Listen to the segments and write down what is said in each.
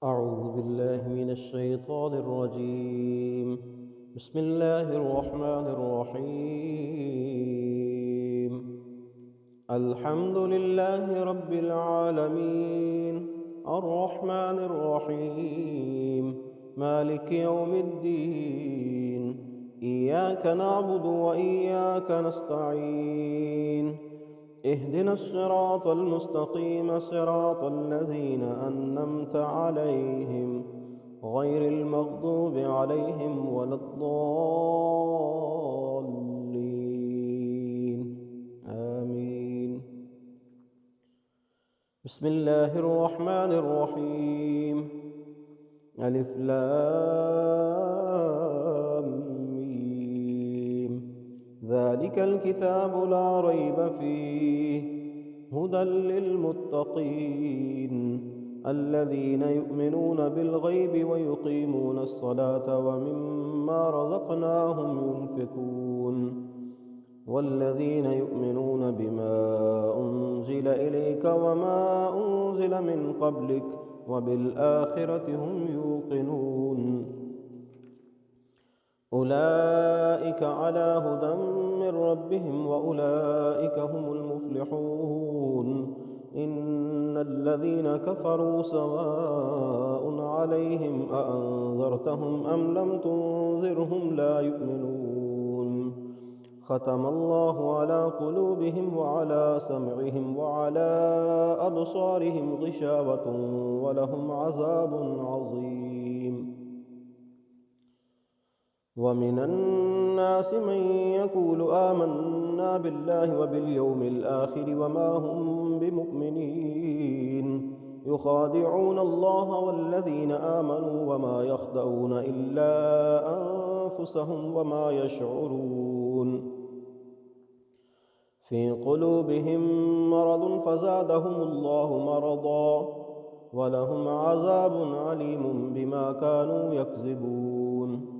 أعوذ بالله من الشيطان الرجيم. بسم الله الرحمن الرحيم. الحمد لله رب العالمين، الرحمن الرحيم، مالك يوم الدين. إياك نعبد وإياك نستعين. اهدنا الصراط المستقيم، صراط الذين أنعمت عليهم غير المغضوب عليهم ولا الضالين. آمين. بسم الله الرحمن الرحيم. ألف لام ميم. ذلك الكتاب لا ريب فيه هدى للمتقين الذين يؤمنون بالغيب ويقيمون الصلاة ومما رزقناهم ينفقون والذين يؤمنون بما أنزل إليك وما أنزل من قبلك وبالآخرة هم يوقنون. أولئك على هدى من ربهم وأولئك هم المفلحون. إن الذين كفروا سواء عليهم أأنذرتهم أم لم تنذرهم لا يؤمنون. ختم الله على قلوبهم وعلى سمعهم وعلى أبصارهم غشاوة ولهم عذاب عظيم. ومن الناس من يقول آمنا بالله وباليوم الآخر وما هم بمؤمنين يخادعون الله والذين آمنوا وما يخدعون إلا أنفسهم وما يشعرون. في قلوبهم مرض فزادهم الله مرضا ولهم عذاب عليم بما كانوا يكذبون.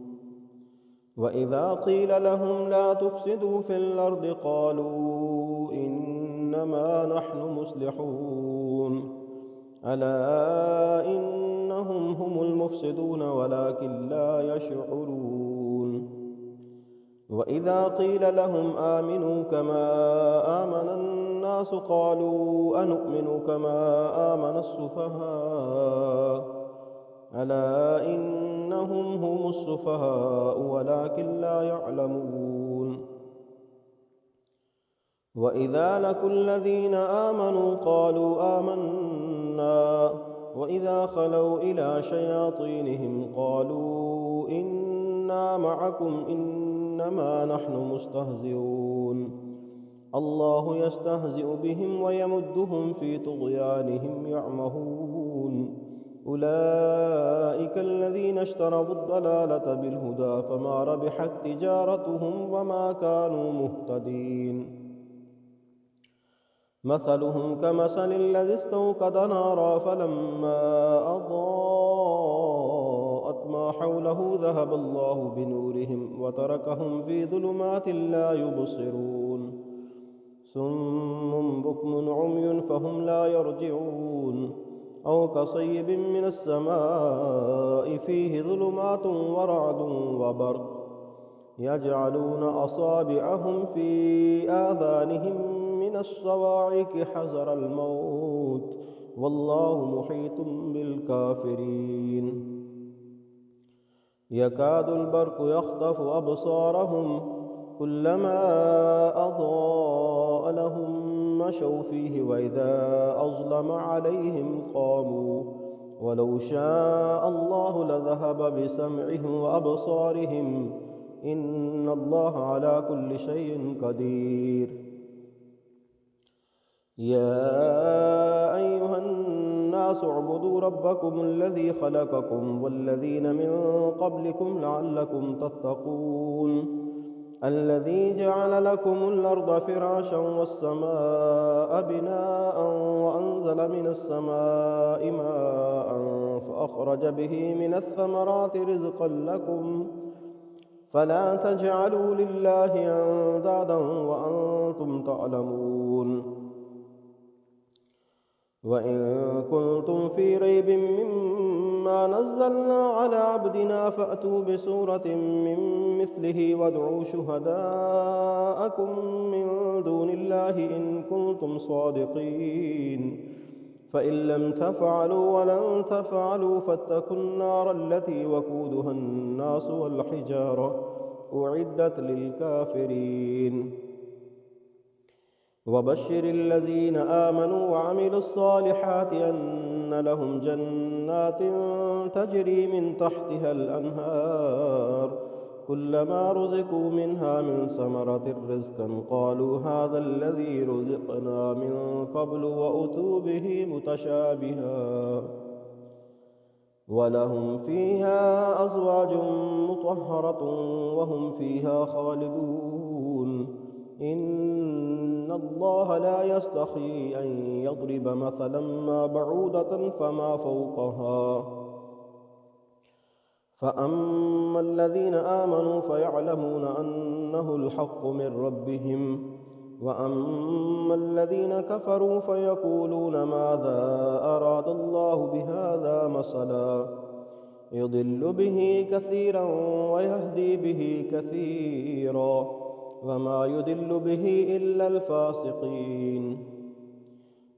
وإذا قيل لهم لا تفسدوا في الأرض قالوا إنما نحن مصلحون ألا إنهم هم المفسدون ولكن لا يشعرون. وإذا قيل لهم آمنوا كما آمن الناس قالوا أنؤمن كما آمن السفهاء ألا إنهم هم السفهاء ولكن لا يعلمون. وإذا لقوا الذين آمنوا قالوا آمنا وإذا خلوا إلى شياطينهم قالوا إنا معكم إنما نحن مستهزئون. الله يستهزئ بهم ويمدهم في طغيانهم يعمهون. أولئك الذين اشتروا الضلالة بالهدى فما ربحت تجارتهم وما كانوا مهتدين. مثلهم كمثل الذي استوقد نارا فلما أضاءت ما حوله ذهب الله بنورهم وتركهم في ظلمات لا يبصرون. صم بكم عمي فهم لا يرجعون. أو كصيب من السماء فيه ظلمات ورعد وبرق يجعلون أصابعهم في آذانهم من الصواعق حذر الموت والله محيط بالكافرين. يكاد البرق يخطف أبصارهم كلما أضاء لهم مشوا فيه وإذا أظلم عليهم قاموا ولو شاء الله لذهب بسمعهم وأبصارهم إن الله على كل شيء قدير. يا أيها الناس اعبدوا ربكم الذي خلقكم والذين من قبلكم لعلكم تتقون. الذي جعل لكم الأرض فراشا والسماء بناء وأنزل من السماء ماء فأخرج به من الثمرات رزقا لكم فلا تجعلوا لله أندادا وأنتم تعلمون. وإن كنتم في ريب مما نزلنا على عبدنا فأتوا بسورة من مثله وادعوا شهداءكم من دون الله إن كنتم صادقين فإن لم تفعلوا ولن تفعلوا فاتقوا النار التي وقودها الناس والحجارة أعدت للكافرين وبشر الذين آمنوا وعملوا الصالحات أن لهم جنات تجري من تحتها الأنهار كلما رزقوا منها من ثمرة رزقا قالوا هذا الذي رزقنا من قبل وأتوا به متشابها ولهم فيها أزواج مطهرة وهم فيها خالدون إن الله لا يستحيي أن يضرب مثلا ما بعودة فما فوقها فأما الذين آمنوا فيعلمون أنه الحق من ربهم وأما الذين كفروا فيقولون ماذا أراد الله بهذا مثلا يضل به كثيرا ويهدي به كثيرا وما يضل به إلا الفاسقين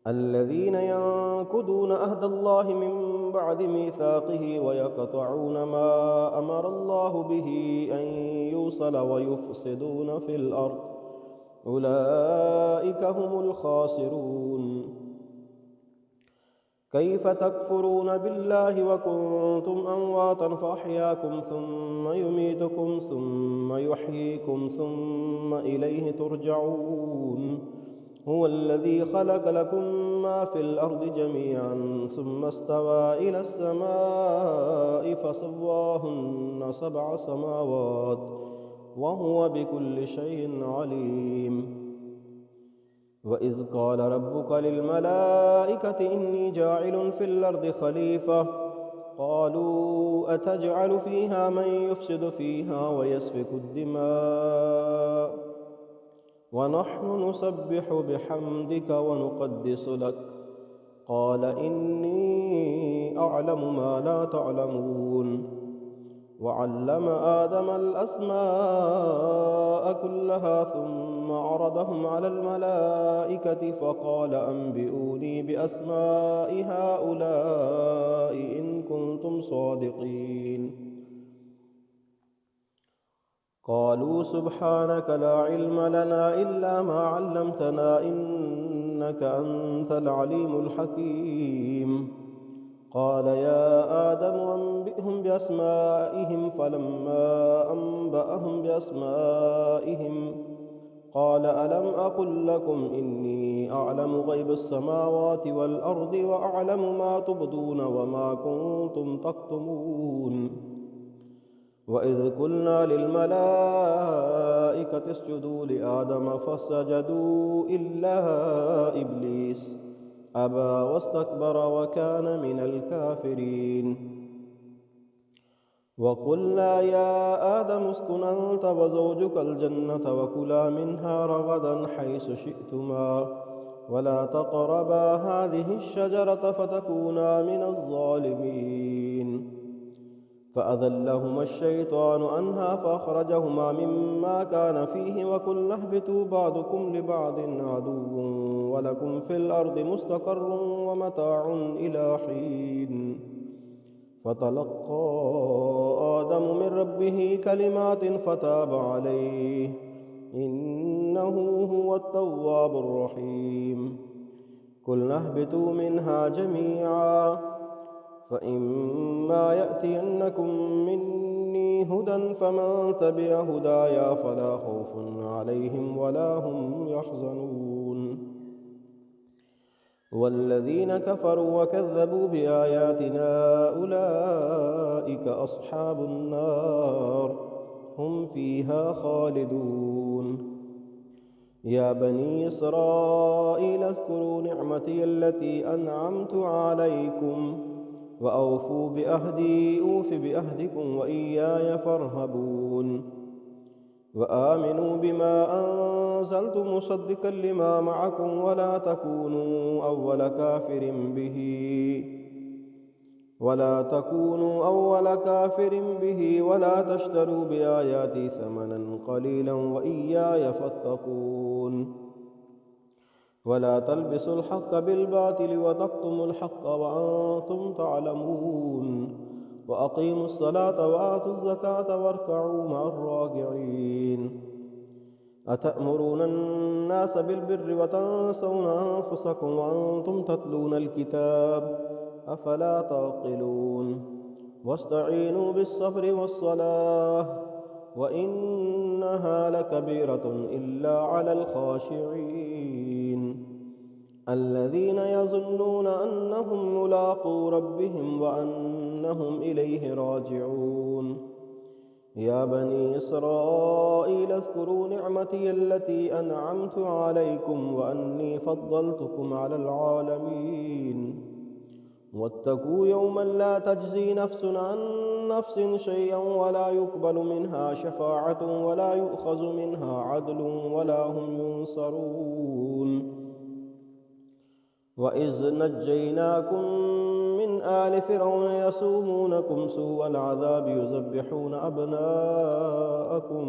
الذين ينقضون عهد الله من بعد ميثاقه ويقطعون ما أمر الله به أن يوصل ويفسدون في الأرض أولئك هم الخاسرون كيف تكفرون بالله وكنتم أمواتا فأحياكم ثم يميتكم ثم يحييكم ثم إليه ترجعون هو الذي خلق لكم ما في الأرض جميعا ثم استوى إلى السماء فسواهن 7 سماوات وهو بكل شيء عليم وإذ قال ربك للملائكة إني جاعل في الأرض خليفة قالوا أتجعل فيها من يفسد فيها ويسفك الدماء ونحن نسبح بحمدك ونقدس لك قال إني أعلم ما لا تعلمون وعلم آدم الأسماء كلها ثم عرضهم على الملائكة فقال أنبئوني بأسماء هؤلاء إن كنتم صادقين قالوا سبحانك لا علم لنا إلا ما علمتنا إنك أنت العليم الحكيم قال يا آدم أنبئهم بأسمائهم فلما أنبأهم بأسمائهم قال ألم أقل لكم إني أعلم غيب السماوات والأرض وأعلم ما تبدون وما كنتم تكتمون وإذ قلنا للملائكة اسجدوا لآدم فسجدوا إلا إبليس أبى واستكبر وكان من الكافرين وقلنا يا آدم اسكن أنت وزوجك الجنة وكلا منها رغدا حيث شئتما ولا تقربا هذه الشجرة فتكونا من الظالمين فأذلهما الشيطان عنها فأخرجهما مما كان فيه وقلنا اهبطوا بعضكم لبعض عدو ولكم في الأرض مستقر ومتاع إلى حين فتلقى آدم من ربه كلمات فتاب عليه إنه هو التواب الرحيم قلنا اهبطوا منها جميعا فإما يأتينكم مني هدى فمن تبع هدايا فلا خوف عليهم ولا هم يحزنون والذين كفروا وكذبوا بآياتنا أولئك أصحاب النار هم فيها خالدون يا بني إسرائيل اذكروا نعمتي التي أنعمت عليكم وأوفوا بأهدي أوف بأهدكم وإياي فارهبون وآمنوا بما أنزلت مصدقا لما معكم ولا تكونوا أول كافر به ولا تشتروا بآياتي ثمنا قليلا وإياي فاتقون ولا تلبسوا الحق بالباطل وتكتموا الحق وأنتم تعلمون وأقيموا الصلاة وآتوا الزكاة واركعوا مع الراكعين أتأمرون الناس بالبر وتنسون أنفسكم وأنتم تتلون الكتاب أفلا تعقلون واستعينوا بالصبر والصلاة وإنها لكبيرة إلا على الخاشعين الذين يظنون أنهم ملاقو ربهم وأنهم إليه راجعون يا بني إسرائيل اذكروا نعمتي التي أنعمت عليكم وأني فضلتكم على العالمين واتقوا يوما لا تجزي نفس عن نفس شيئا ولا يقبل منها شفاعة ولا يؤخذ منها عدل ولا هم ينصرون وإذ نجيناكم من آل فرعون يسومونكم سوء العذاب يذبحون أبناءكم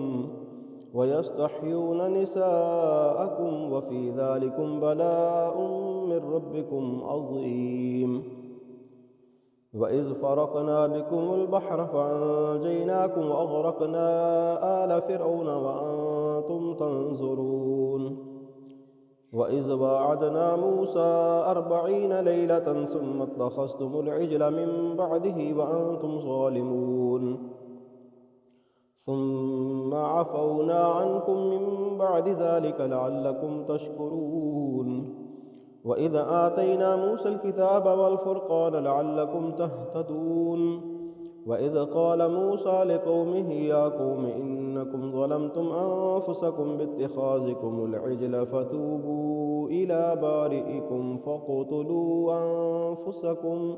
ويستحيون نساءكم وفي ذلكم بلاء من ربكم عظيم وإذ فرقنا بكم البحر فأنجيناكم وأغرقنا آل فرعون وأنتم تنظرون وإذ واعدنا موسى 40 ليلة ثم اتخذتم العجل من بعده وأنتم ظالمون ثم عفونا عنكم من بعد ذلك لعلكم تشكرون وإذا آتينا موسى الكتاب والفرقان لعلكم تهتدون وإذ قال موسى لقومه يا قوم إنكم ظلمتم أنفسكم باتخاذكم العجل فتوبوا إلى بارئكم فاقتلوا أنفسكم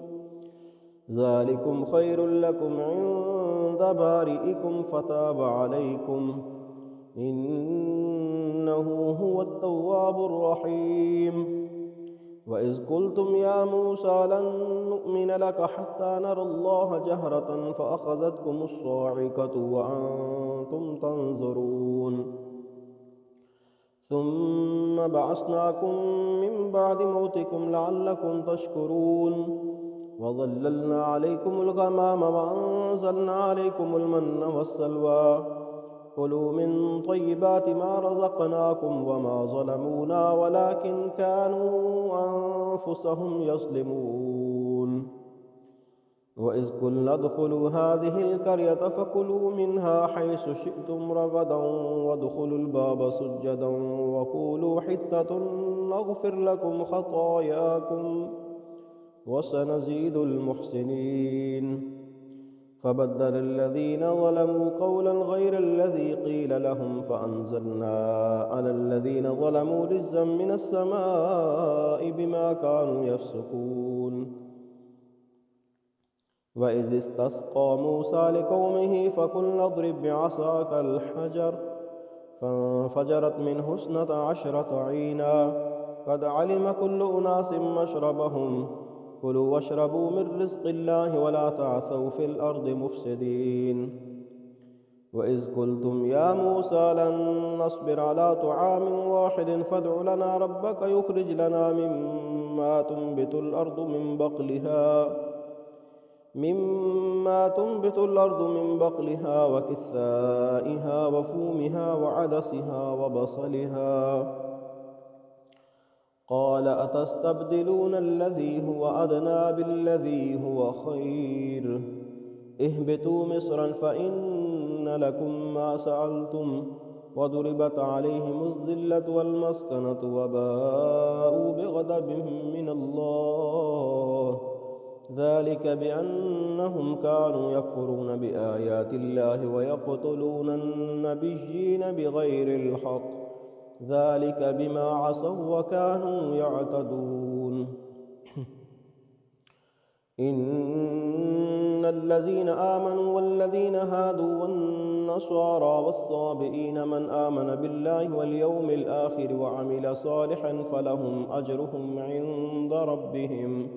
ذلكم خير لكم عند بارئكم فتاب عليكم إنه هو التواب الرحيم وإذ قلتم يا موسى لن نؤمن لك حتى نرى الله جهرة فأخذتكم الصاعقة وأنتم تنظرون ثم بعثناكم من بعد موتكم لعلكم تشكرون وظللنا عليكم الغمام وأنزلنا عليكم المن والسلوى كلوا من طيبات ما رزقناكم وما ظلمونا ولكن كانوا أنفسهم يظلمون وإذ قلنا ادخلوا هذه القرية فكلوا منها حيث شئتم رغدا وادخلوا الباب سجدا وقولوا حطة نغفر لكم خطاياكم وسنزيد المحسنين فبدل الذين ظلموا قولا غير الذي قيل لهم فأنزلنا على الذين ظلموا رجزا من السماء بما كانوا يفسقون وإذ استسقى موسى لقومه فقلنا اضرب بعصاك الحجر فانفجرت منه 12 عينا قد علم كل أناس مشربهم كلوا واشربوا من رزق الله ولا تعثوا في الأرض مفسدين وإذ قلتم يا موسى لن نصبر على طعام واحد فادع لنا ربك يخرج لنا مما تنبت الأرض من بقلها وكثائها وفومها وعدسها وبصلها قال أتستبدلون الذي هو أدنى بالذي هو خير اهبطوا مصرا فإن لكم ما سألتم وضربت عليهم الذلة والمسكنة وباءوا بغضب من الله ذلك بأنهم كانوا يكفرون بآيات الله ويقتلون النبيين بغير الحق ذلك بما عصوا وكانوا يعتدون إن الذين آمنوا والذين هادوا والنصارى والصابئين من آمن بالله واليوم الآخر وعمل صالحا فلهم أجرهم عند ربهم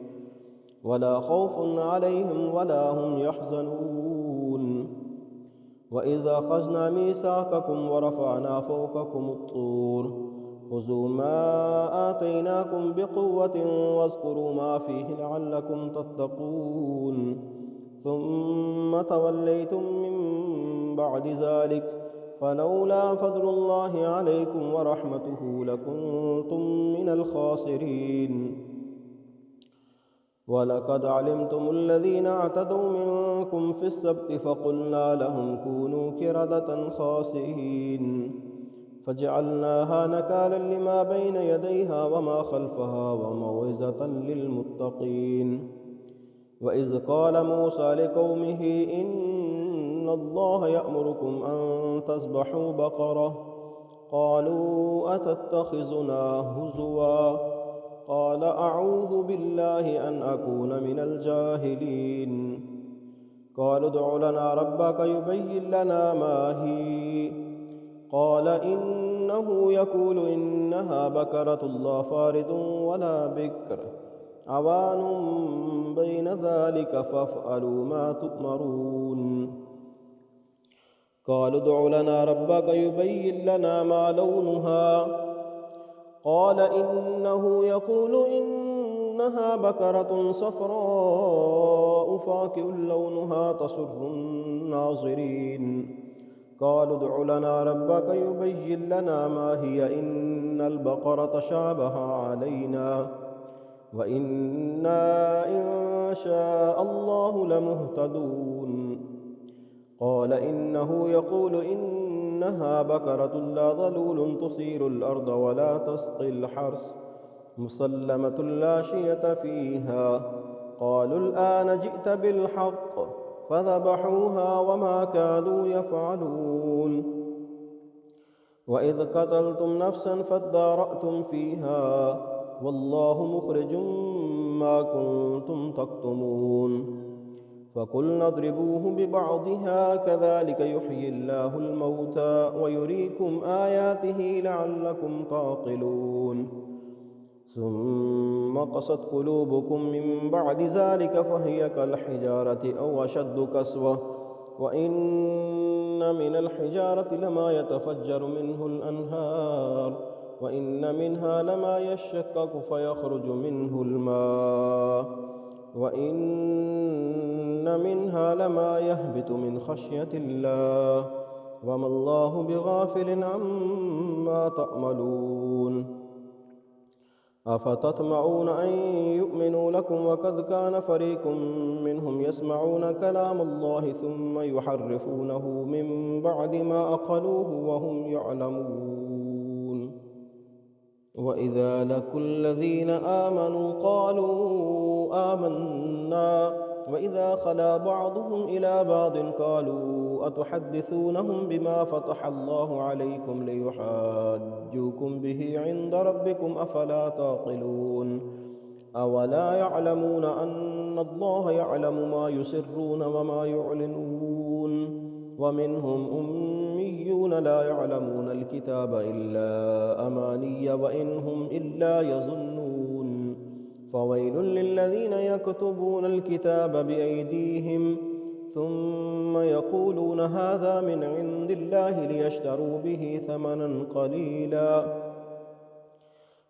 ولا خوف عليهم ولا هم يحزنون. وإذا أخذنا ميثاقكم ورفعنا فوقكم الطور خذوا ما آتيناكم بقوة واذكروا ما فيه لعلكم تتقون ثم توليتم من بعد ذلك فلولا فضل الله عليكم ورحمته لكنتم من الخاسرين. ولقد علمتم الذين اعتدوا منكم في السبت فقلنا لهم كونوا قردة خاسئين فجعلناها نكالا لما بين يديها وما خلفها وموعظة للمتقين. وإذ قال موسى لقومه إن الله يأمركم أن تذبحوا بقرة قالوا أتتخذنا هزوا قال أعوذ بالله أن أكون من الجاهلين. قالوا ادع لنا ربك يبين لنا ما هي قال إنه يقول إنها بقرة لا فارض ولا بكر عوان بين ذلك فافعلوا ما تؤمرون. قالوا ادع لنا ربك يبين لنا ما لونها قال إنه يقول إنها بقرة صفراء فاقع لونها تسر الناظرين. قالوا ادع لنا ربك يبين لنا ما هي إن البقرة شابه علينا وإنا إن شاء الله لمهتدون. قال إنه يقول إنها بقرة لا ظلول تثير الأرض ولا تسقي الحرث مسلمة لا شية فيها. قالوا الآن جئت بالحق فذبحوها وما كادوا يفعلون. وإذ قتلتم نفسا فادارأتم فيها والله مخرج ما كنتم تكتمون. فقلنا اضربوه ببعضها كذلك يحيي الله الموتى ويريكم آياته لعلكم تعقلون. ثم قست قلوبكم من بعد ذلك فهي كالحجارة أو أشد قسوة وإن من الحجارة لما يتفجر منه الأنهار وإن منها لما يشقق فيخرج منه الماء وإن منها لما يهبط من خشية الله وما الله بغافل عما تعملون. أفتطمعون أن يؤمنوا لكم وقد كان فريق منهم يسمعون كلام الله ثم يحرفونه من بعد ما عقلوه وهم يعلمون. وإذا لقوا الذين آمنوا قالوا آمنا وإذا خلا بعضهم إلى بعض قالوا أتحدثونهم بما فتح الله عليكم ليحاجوكم به عند ربكم أفلا تعقلون. أولا يعلمون أن الله يعلم ما يسرون وما يعلنون ومنهم أميون لا يعلمون الكتاب إلا أماني وإن هم إلا يظنون. فويل للذين يكتبون الكتاب بأيديهم ثم يقولون هذا من عند الله ليشتروا به ثمنا قليلا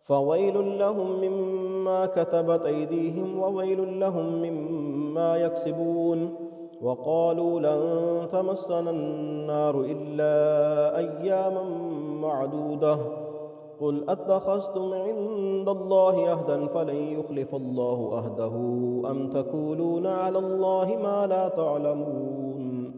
فويل لهم مما كتبت أيديهم وويل لهم مما يكسبون. وقالوا لن تمسنا النار إلا أياما معدودة قل أتخذتم عند الله عهدا فلن يخلف الله عهده أم تقولون على الله ما لا تعلمون.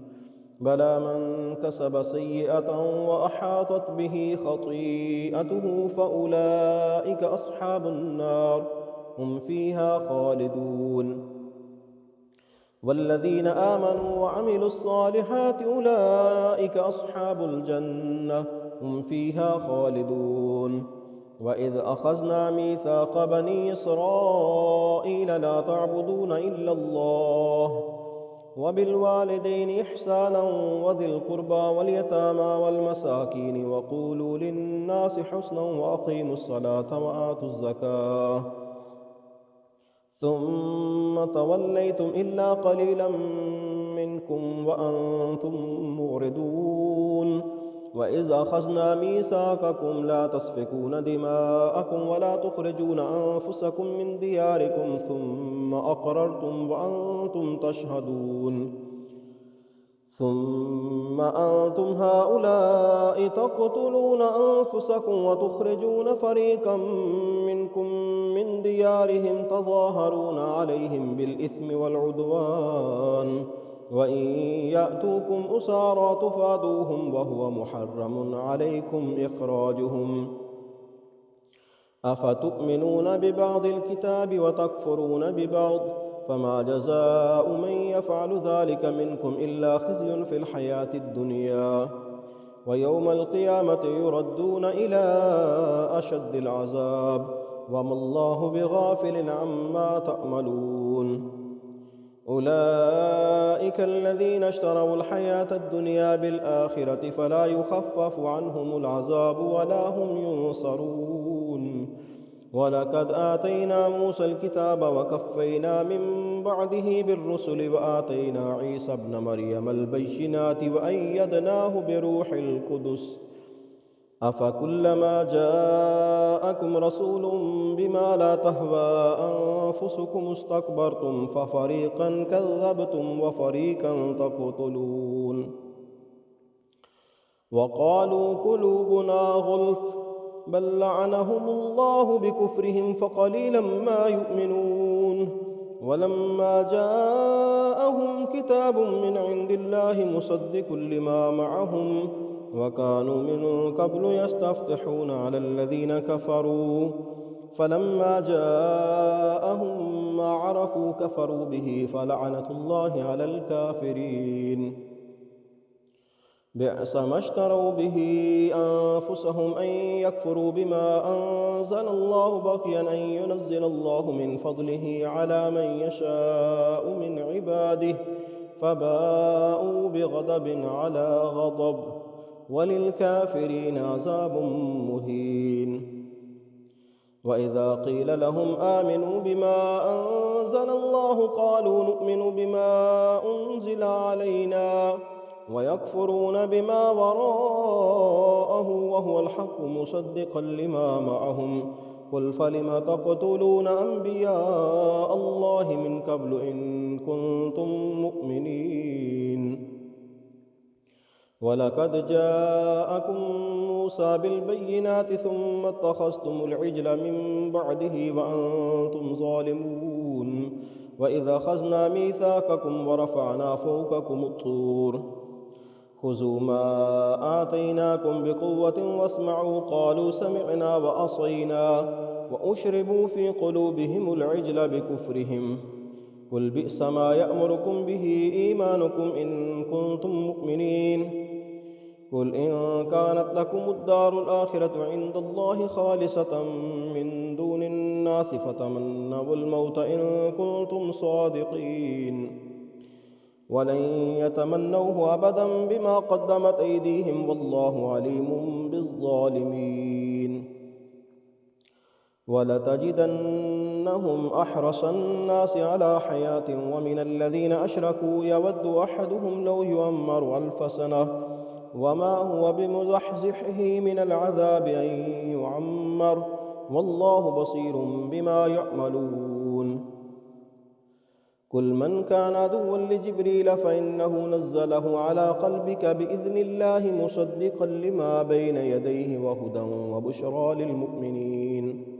بلى من كسب سيئة وأحاطت به خطيئته فأولئك أصحاب النار هم فيها خالدون. والذين آمنوا وعملوا الصالحات أولئك أصحاب الجنة هم فيها خالدون. وإذ أخذنا ميثاق بني إسرائيل لا تعبدون إلا الله وبالوالدين إحسانا وذي القربى واليتامى والمساكين وقولوا للناس حسنا وأقيموا الصلاة وآتوا الزكاة ثم توليتم إلا قليلا منكم وأنتم معرضون وإذ أخذنا ميثاقكم لا تسفكون دماءكم ولا تخرجون أنفسكم من دياركم ثم أقررتم وأنتم تشهدون ثم أنتم هؤلاء تقتلون أنفسكم وتخرجون فريقا منكم من ديارهم تظاهرون عليهم بالإثم والعدوان وإن يأتوكم أسارى تفادوهم وهو محرم عليكم إخراجهم أفتؤمنون ببعض الكتاب وتكفرون ببعض فما جزاء من يفعل ذلك منكم إلا خزي في الحياة الدنيا ويوم القيامة يردون إلى أشد العذاب وما الله بغافل عما تعملون أولئك الذين اشتروا الحياة الدنيا بالآخرة فلا يخفف عنهم العذاب ولا هم ينصرون ولقد آتينا موسى الكتاب وكفينا من بعده بالرسل وآتينا عيسى ابن مريم البينات وأيدناه بروح القدس أفكلما جاءكم رسول بما لا تهوى أنفسكم استكبرتم ففريقا كذبتم وفريقا تقتلون وقالوا قلوبنا غلف بل لعنهم الله بكفرهم فقليلا ما يؤمنون ولما جاءهم كتاب من عند الله مصدق لما معهم وكانوا من قبل يستفتحون على الذين كفروا فلما جاءهم ما عرفوا كفروا به فلعنة الله على الكافرين بئس ما اشتروا به أنفسهم أن يكفروا بما أنزل الله بغيا أن ينزل الله من فضله على من يشاء من عباده فباءوا بغضب على غضب وللكافرين عذاب مهين وإذا قيل لهم آمنوا بما أنزل الله قالوا نؤمن بما أنزل علينا ويكفرون بما وراءه وهو الحق مصدقا لما معهم قل فلم تقتلون أنبياء الله من قبل إن كنتم مؤمنين ولقد جاءكم موسى بالبينات ثم اتخذتم العجل من بعده وأنتم ظالمون وإذا أخذنا ميثاقكم ورفعنا فوقكم الطور خذوا ما آتيناكم بقوة واسمعوا قالوا سمعنا وعصينا وأشربوا في قلوبهم العجل بكفرهم قل بئس ما يأمركم به إيمانكم إن كنتم مؤمنين قل إن كانت لكم الدار الآخرة عند الله خالصة من دون الناس فتمنوا الموت إن كنتم صادقين ولن يتمنوه أبدا بما قدمت أيديهم والله عليم بالظالمين ولتجدنهم أحرص الناس على حياة ومن الذين أشركوا يود أحدهم لو يؤمر 1000 سنة وما هو بمزحزحه من العذاب أن يعمر والله بصير بما يعملون قل من كان عدوا لجبريل فإنه نزله على قلبك بإذن الله مصدقا لما بين يديه وهدى وبشرى للمؤمنين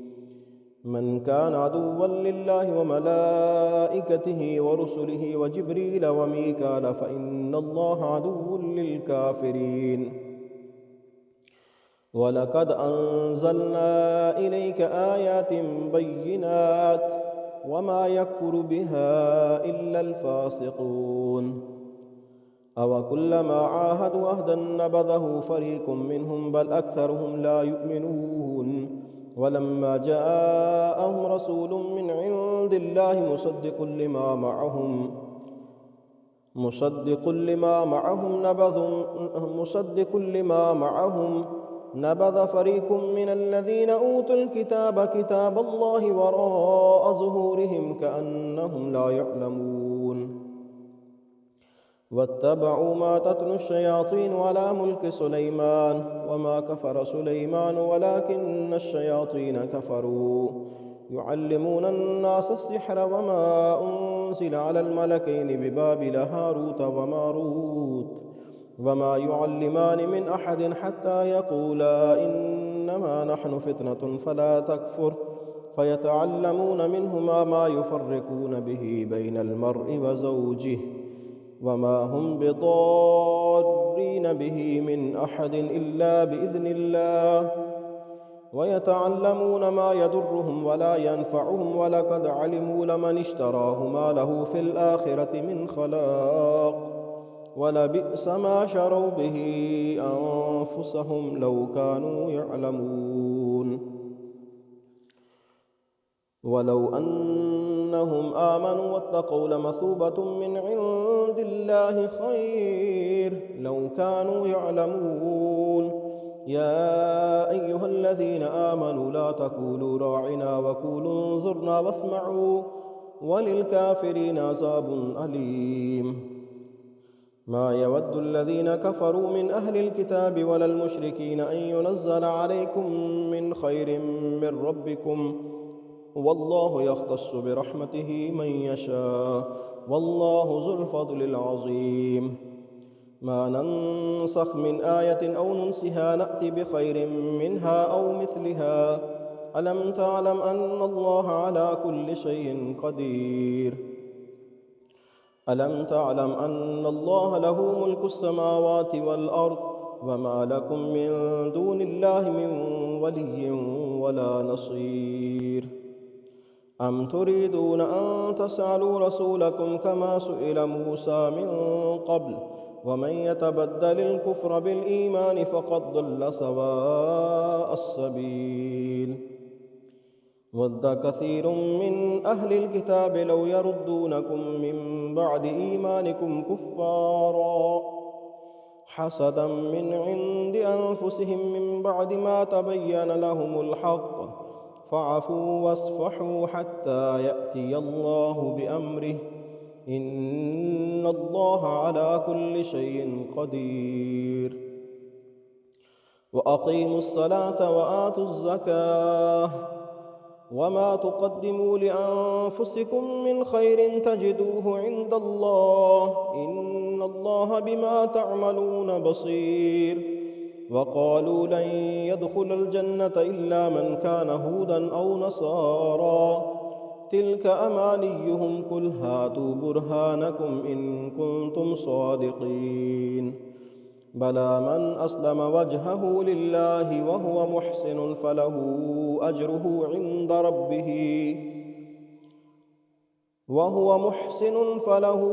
من كان عدوا لله وملائكته ورسله وجبريل وميكال فإن الله عدو للكافرين ولقد أنزلنا إليك آيات بينات وما يكفر بها إلا الفاسقون أو كلما عاهدوا عهدا نبذه فريق منهم بل أكثرهم لا يؤمنون ولما جاءهم رسول من عند الله مصدق لما معهم مصدق لما معهم نبذ فريق من الذين أوتوا الكتاب كتاب الله وراء ظهورهم كأنهم لا يعلمون واتبعوا ما تتلو الشياطين على ملك سليمان وما كفر سليمان ولكن الشياطين كفروا يعلمون الناس السحر وما أنزل على الملكين ببابل هاروت وماروت وما يعلمان من أحد حتى يقولا إنما نحن فتنة فلا تكفر فيتعلمون منهما ما يفرقون به بين المرء وزوجه وما هم بضارين به من أحد إلا بإذن الله ويتعلمون ما يضرهم ولا ينفعهم ولقد علموا لمن اشتراه ما له في الآخرة من خلاق ولبئس ما شروا به أنفسهم لو كانوا يعلمون ولو أنهم آمنوا واتقوا لمثوبة من عند الله خير لو كانوا يعلمون يا أيها الذين آمنوا لا تقولوا راعنا وقولوا انظرنا واسمعوا وللكافرين عذاب أليم ما يود الذين كفروا من أهل الكتاب ولا المشركين أن ينزل عليكم من خير من ربكم والله يختص برحمته من يشاء والله ذو الفضل العظيم ما ننسخ من آية أو ننسها نأتي بخير منها أو مثلها ألم تعلم أن الله على كل شيء قدير ألم تعلم أن الله له ملك السماوات والأرض وما لكم من دون الله من ولي ولا نصير أم تريدون أن تسألوا رسولكم كما سئل موسى من قبل ومن يتبدل الكفر بالإيمان فقد ضل سواء السبيل ود كثير من أهل الكتاب لو يردونكم من بعد إيمانكم كفارا حسدا من عند أنفسهم من بعد ما تبين لهم الحق فاعفوا واصفحوا حتى يأتي الله بأمره إن الله على كل شيء قدير وأقيموا الصلاة وآتوا الزكاة وما تقدموا لأنفسكم من خير تجدوه عند الله إن الله بما تعملون بصير وقالوا لن يدخل الجنة إلا من كان هودا أو نصارى تلك أمانيهم قل هاتوا برهانكم إن كنتم صادقين بلى من أسلم وجهه لله وهو محسن فله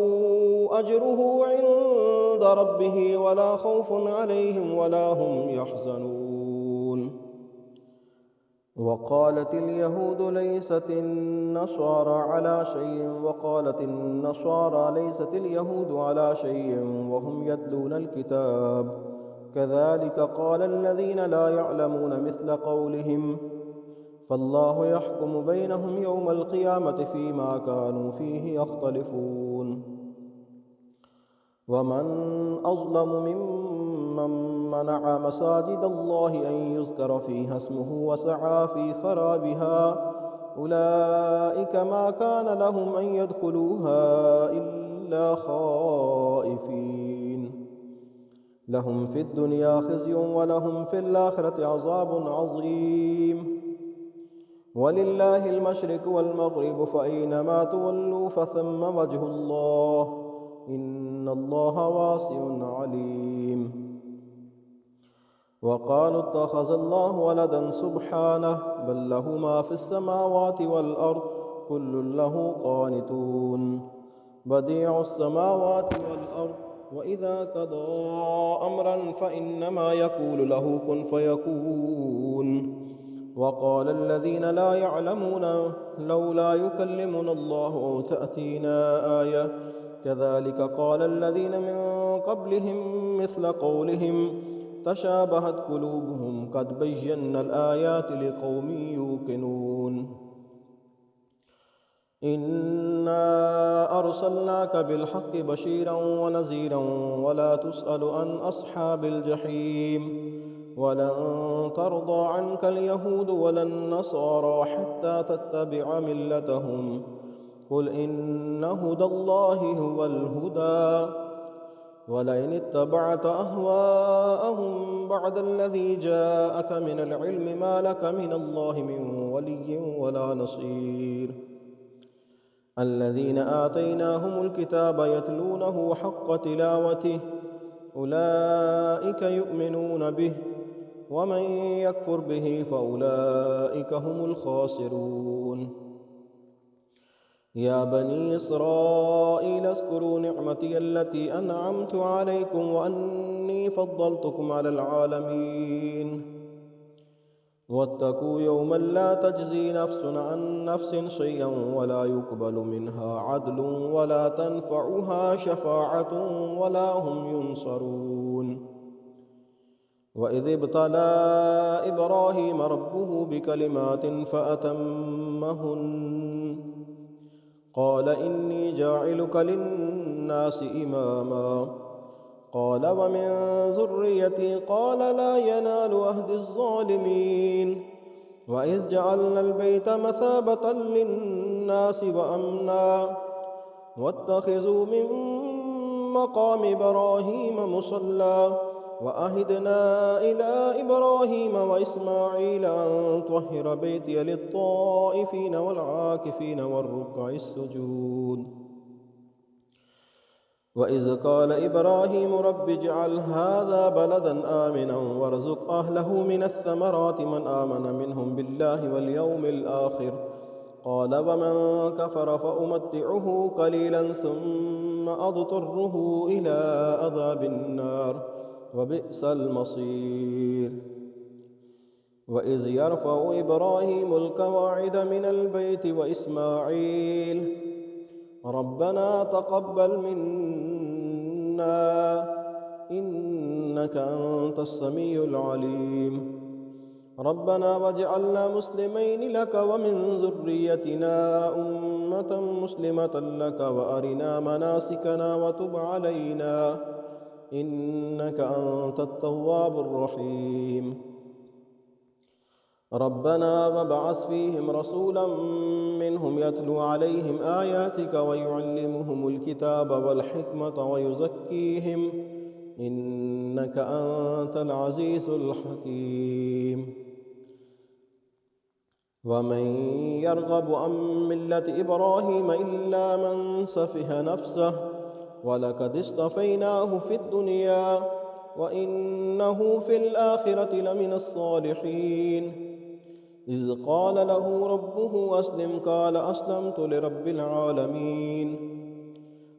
أجره عند ربه ولا خوف عليهم ولا هم يحزنون وقالت اليهود ليست النصارى على شيء وقالت النصارى ليست اليهود على شيء وهم يتلون الكتاب كذلك قال الذين لا يعلمون مثل قولهم فالله يحكم بينهم يوم القيامة فيما كانوا فيه يختلفون ومن أظلم ممن منع مساجد الله أن يذكر فيها اسمه وسعى في خرابها أولئك ما كان لهم أن يدخلوها إلا خائفين لهم في الدنيا خزي ولهم في الآخرة عذاب عظيم ولله المشرق والمغرب فأينما تولوا فثم وجه الله إن الله واسع عليم وقالوا اتخذ الله ولدا سبحانه بل له ما في السماوات والأرض كل له قانتون بديع السماوات والأرض وإذا قضى أمرا فإنما يقول له كن فيكون وقال الذين لا يعلمون لولا يكلمنا الله أو تأتينا آية كذلك قال الذين من قبلهم مثل قولهم تشابهت قلوبهم قد بينا الآيات لقوم يوقنون إنا أرسلناك بالحق بشيرا ونذيرا ولا تسأل عن أصحاب الجحيم ولن ترضى عنك اليهود ولا النصارى حتى تتبع ملتهم قل إن هدى الله هو الهدى ولئن اتبعت أهواءهم بعد الذي جاءك من العلم ما لك من الله من ولي ولا نصير الذين آتيناهم الكتاب يتلونه حق تلاوته أولئك يؤمنون به ومن يكفر به فأولئك هم الخاسرون يا بني إسرائيل اذكروا نعمتي التي أنعمت عليكم وأني فضلتكم على العالمين واتقوا يوما لا تجزي نفس عن نفس شيئا ولا يقبل منها عدل ولا تنفعها شفاعة ولا هم ينصرون وإذ ابتلى إبراهيم ربه بكلمات فأتمهن قال إني جاعلك للناس إماما قال ومن ذريتي قال لا ينال عهد الظالمين وإذ جعلنا البيت مثابة للناس وأمنا واتخذوا من مقام إبراهيم مصلى وأهدنا إلى إبراهيم وإسماعيل أن طهر بيتي للطائفين والعاكفين والركع السجود وإذ قال إبراهيم رب اجعل هذا بلدا آمنا وارزق أهله من الثمرات من آمن منهم بالله واليوم الآخر قال ومن كفر فأمتعه قليلا ثم أضطره إلى عذاب النار وبئس المصير وإذ يرفع إبراهيم القواعد من البيت وإسماعيل ربنا تقبل منا إنك أنت السميع العليم ربنا واجعلنا مسلمين لك ومن ذريتنا أمة مسلمة لك وأرنا مناسكنا وتب علينا إنك أنت التواب الرحيم ربنا وابعث فيهم رسولا منهم يتلو عليهم آياتك ويعلمهم الكتاب والحكمة ويزكيهم إنك أنت العزيز الحكيم ومن يرغب عن ملة إبراهيم إلا من سفه نفسه ولقد اصطفيناه في الدنيا وإنه في الآخرة لمن الصالحين إذ قال له ربه أسلم قال أسلمت لرب العالمين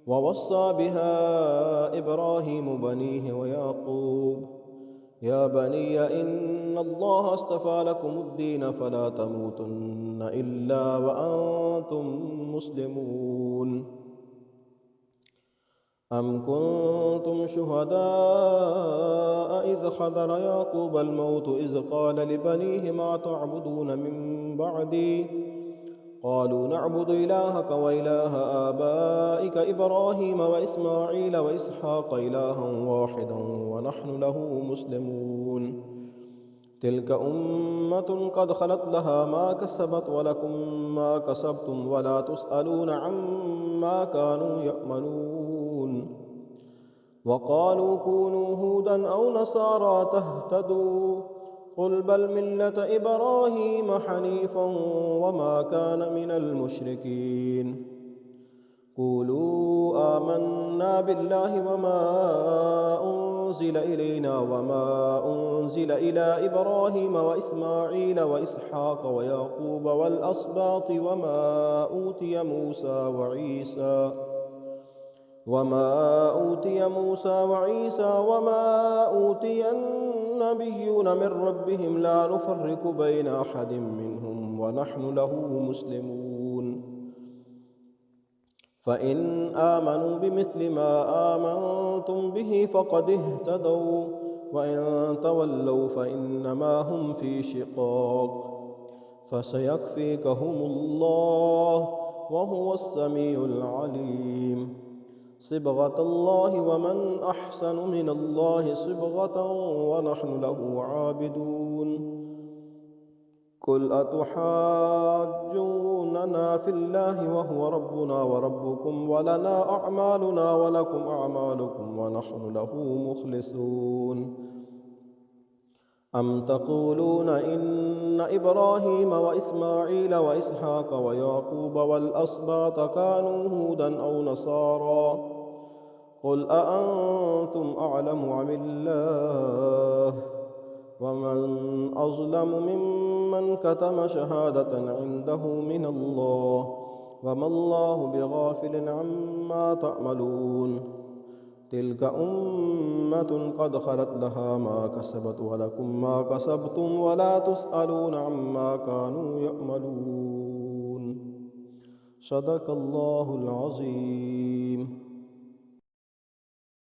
ووصى بها إبراهيم بنيه ويعقوب يا بني إن الله اصطفى لكم الدين فلا تموتن إلا وأنتم مسلمون أم كنتم شهداء إذ حضر يعقوب الموت إذ قال لبنيه ما تعبدون من بعدي قالوا نعبد إلهك وإله آبائك إبراهيم وإسماعيل وإسحاق إلها واحدا ونحن له مسلمون تلك أمة قد خلت لها ما كسبت ولكم ما كسبتم ولا تسألون عما كانوا يعملون وقالوا كونوا هودا أو نصارى تهتدوا قل بل ملة إبراهيم حنيفا وما كان من المشركين قولوا آمنا بالله وما أنزل إلينا وما أنزل إلى إبراهيم وإسماعيل وإسحاق ويعقوب والأسباط وما أوتي موسى وعيسى وما أوتي موسى وعيسى وما أوتي النبيون من ربهم لا نفرق بين أحد منهم ونحن له مسلمون فإن آمنوا بمثل ما آمنتم به فقد اهتدوا وإن تولوا فإنما هم في شقاق فسيكفيكهم الله وهو السميع العليم صبغة الله ومن أحسن من الله صبغة ونحن له عابدون قل أتحاجوننا في الله وهو ربنا وربكم ولنا أعمالنا ولكم أعمالكم ونحن له مخلصون أم تقولون إن إبراهيم وإسماعيل وإسحاق ويعقوب والأسباط كانوا هودا أو نصارى قل أأنتم أعلم أم الله ومن أظلم ممن كتم شهادة عنده من الله وما الله بغافل عما تعملون تلك أمة قد خلت لها ما كسبت ولكم ما كسبتم ولا تسألون عما كانوا يعملون صدق الله العظيم.